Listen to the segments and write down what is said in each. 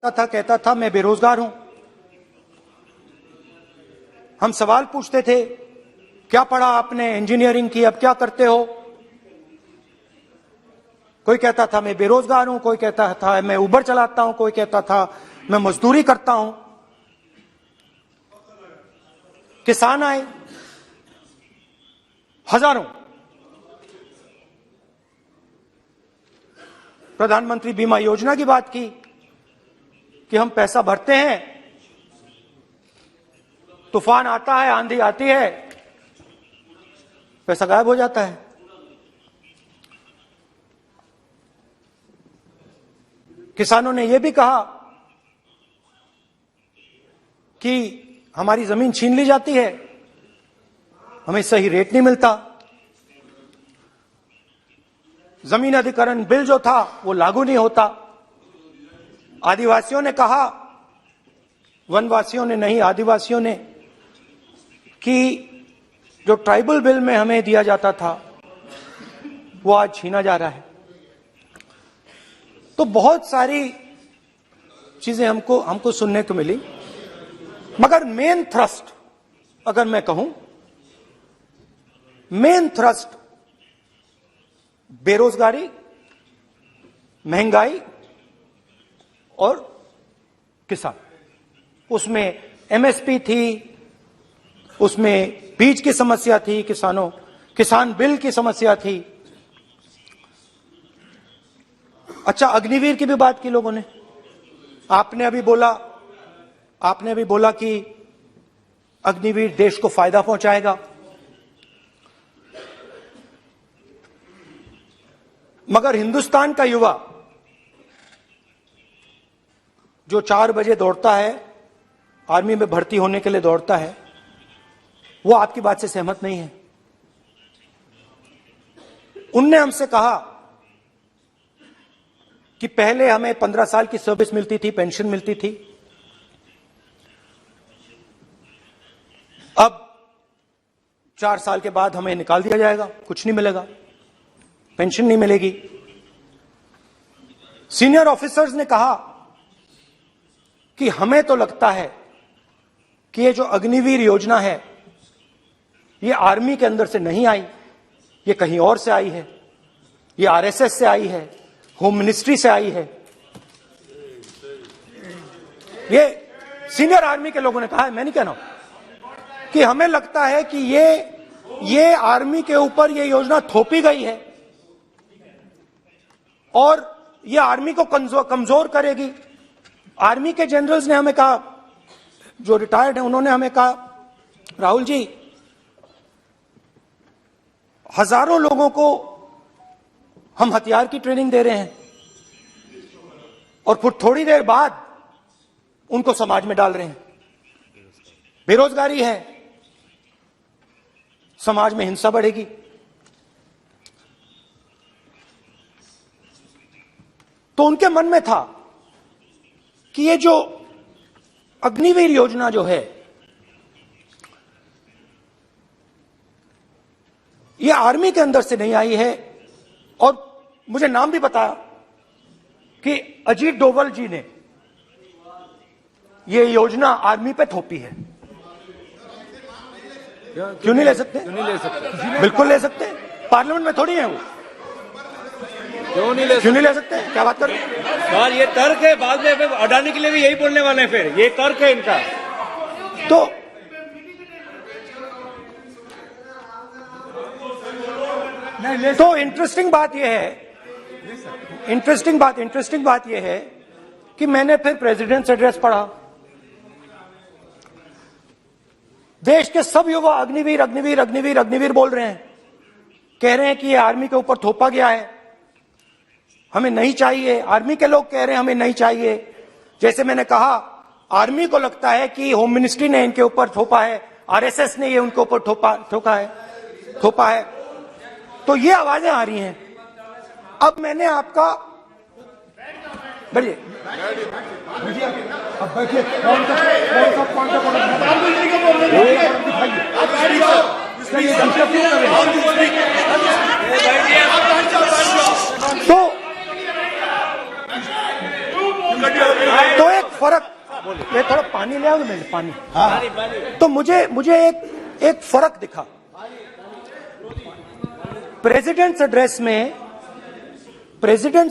कहता था मैं बेरोजगार हूं। हम सवाल पूछते थे क्या पढ़ा आपने, इंजीनियरिंग की, अब क्या करते हो? कोई कहता था मैं बेरोजगार हूं, कोई कहता था मैं उबर चलाता हूं, कोई कहता था मैं मजदूरी करता हूं। किसान आए हजारों, प्रधानमंत्री बीमा योजना की बात की कि हम पैसा भरते हैं, तूफान आता है, आंधी आती है, पैसा गायब हो जाता है। किसानों ने यह भी कहा कि हमारी जमीन छीन ली जाती है, हमें सही रेट नहीं मिलता। जमीन अधिग्रहण बिल जो था वो लागू नहीं होता। आदिवासियों ने कहा, वनवासियों ने नहीं, आदिवासियों ने, कि जो ट्राइबल बिल में हमें दिया जाता था वो आज छीना जा रहा है। तो बहुत सारी चीजें हमको सुनने को मिली, मगर मेन थ्रस्ट अगर मैं कहूं, मेन थ्रस्ट बेरोजगारी, महंगाई और किसान। उसमें एमएसपी थी, उसमें बीज की समस्या थी, किसान बिल की समस्या थी। अच्छा, अग्निवीर की भी बात की लोगों ने। आपने अभी बोला कि अग्निवीर देश को फायदा पहुंचाएगा, मगर हिंदुस्तान का युवा जो 4 बजे दौड़ता है, आर्मी में भर्ती होने के लिए दौड़ता है, वो आपकी बात से सहमत नहीं है। उनने हमसे कहा कि पहले हमें 15 साल की सर्विस मिलती थी, पेंशन मिलती थी, अब 4 साल के बाद हमें निकाल दिया जाएगा, कुछ नहीं मिलेगा, पेंशन नहीं मिलेगी। सीनियर ऑफिसर्स ने कहा कि हमें तो लगता है कि ये जो अग्निवीर योजना है ये आर्मी के अंदर से नहीं आई, ये कहीं और से आई है, ये आरएसएस से आई है, होम मिनिस्ट्री से आई है। ये सीनियर आर्मी के लोगों ने कहा है, मैं नहीं कह रहा हूं, कि हमें लगता है कि ये आर्मी के ऊपर ये योजना थोपी गई है और ये आर्मी को कमजोर करेगी। आर्मी के जनरल्स ने हमें कहा, जो रिटायर्ड हैं, उन्होंने हमें कहा, राहुल जी, हजारों लोगों को हम हथियार की ट्रेनिंग दे रहे हैं और फिर थोड़ी देर बाद उनको समाज में डाल रहे हैं। बेरोजगारी है, समाज में हिंसा बढ़ेगी। तो उनके मन में था कि ये जो अग्निवीर योजना जो है ये आर्मी के अंदर से नहीं आई है, और मुझे नाम भी बताया कि अजीत डोभाल जी ने ये योजना आर्मी पे थोपी है। क्यों नहीं ले सकते? क्यों नहीं ले सकते? बिल्कुल ले सकते हैं, पार्लियामेंट में थोड़ी है वो। क्यों नहीं ले सकते? क्या बात कर रहे हैं सर? ये तर्क है, बाद में अडानी के लिए भी यही बोलने वाले हैं, फिर ये तर्क है इनका। तो इंटरेस्टिंग बात यह है कि मैंने फिर प्रेसिडेंट्स एड्रेस पढ़ा। देश के सब युवा अग्निवीर अग्निवीर अग्निवीर अग्निवीर बोल रहे हैं, कह रहे हैं कि ये आर्मी के ऊपर थोपा गया है, हमें नहीं चाहिए। आर्मी के लोग कह रहे हैं हमें नहीं चाहिए। जैसे मैंने कहा, आर्मी को लगता है कि होम मिनिस्ट्री ने इनके ऊपर थोपा है, आरएसएस ने ये उनके ऊपर थोपा है। तो ये आवाजें आ रही हैं। अब मैंने आपका बैठिए, अब बैठिए, कौन सा तो फर्क, ये थोड़ा पानी ले आओ मेरे, पानी। तो मुझे एक फर्क दिखा प्रेसिडेंट्स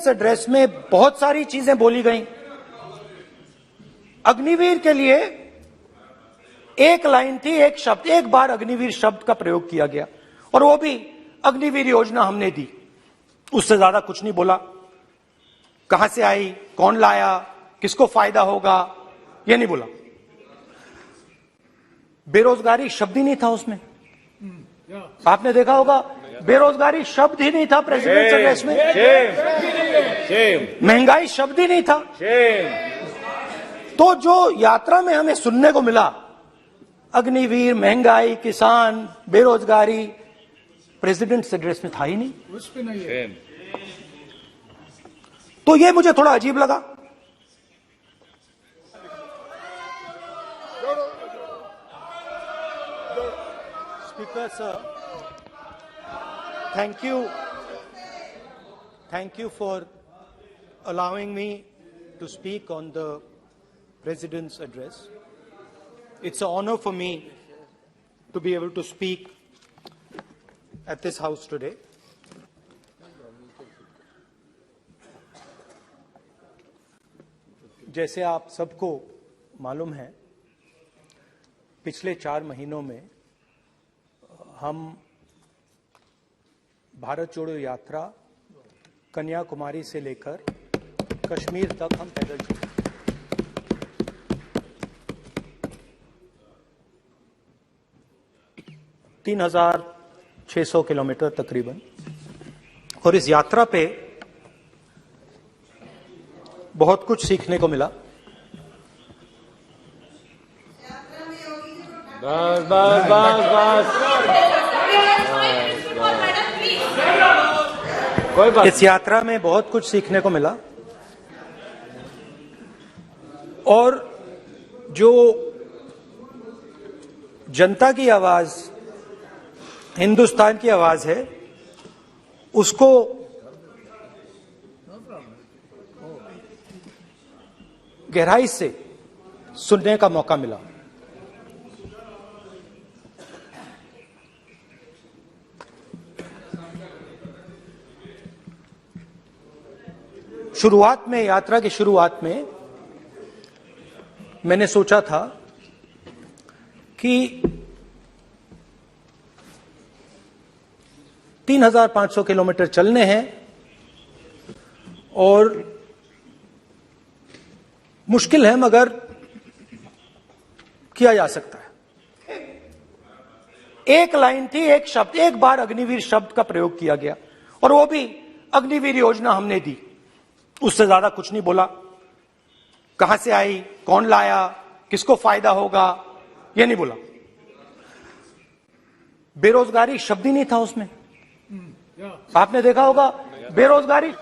एड्रेस में बहुत सारी चीजें बोली गई। अग्निवीर के लिए एक लाइन थी, एक शब्द, एक बार अग्निवीर शब्द का प्रयोग किया गया और वो भी अग्निवीर योजना हमने दी, उससे ज्यादा कुछ नहीं बोला। कहां से आई, कौन लाया, किसको फायदा होगा, ये नहीं बोला। बेरोजगारी शब्द ही नहीं था उसमें, आपने देखा होगा बेरोजगारी शब्द ही नहीं था प्रेसिडेंट एड्रेस में। महंगाई शब्द ही नहीं था। तो जो यात्रा में हमें सुनने को मिला, अग्निवीर, महंगाई, किसान, बेरोजगारी, प्रेसिडेंट एड्रेस में था ही नहीं। तो ये मुझे थोड़ा अजीब लगा। Speaker sir, thank you for allowing me to speak on the President's address. It's an honor for me to be able to speak at this house today. जैसे आप सबको मालूम है, पिछले 4 महीनों में हम भारत जोड़ो यात्रा कन्याकुमारी से लेकर कश्मीर तक हम पैदल चले। 3,600 किलोमीटर तकरीबन। और इस यात्रा पे बहुत कुछ सीखने को मिला। बस बस बस बस, कोई बात। इस यात्रा में बहुत कुछ सीखने को मिला और जो जनता की आवाज, हिंदुस्तान की आवाज है, उसको गहराई से सुनने का मौका मिला। शुरुआत में, यात्रा की शुरुआत में मैंने सोचा था कि 3,500 किलोमीटर चलने हैं और मुश्किल है मगर किया जा सकता है। एक लाइन थी, एक शब्द, एक बार अग्निवीर शब्द का प्रयोग किया गया और वो भी अग्निवीर योजना हमने दी, उससे ज्यादा कुछ नहीं बोला। कहां से आई, कौन लाया, किसको फायदा होगा, ये नहीं बोला। बेरोजगारी शब्द ही नहीं था उसमें, आपने देखा होगा बेरोजगारी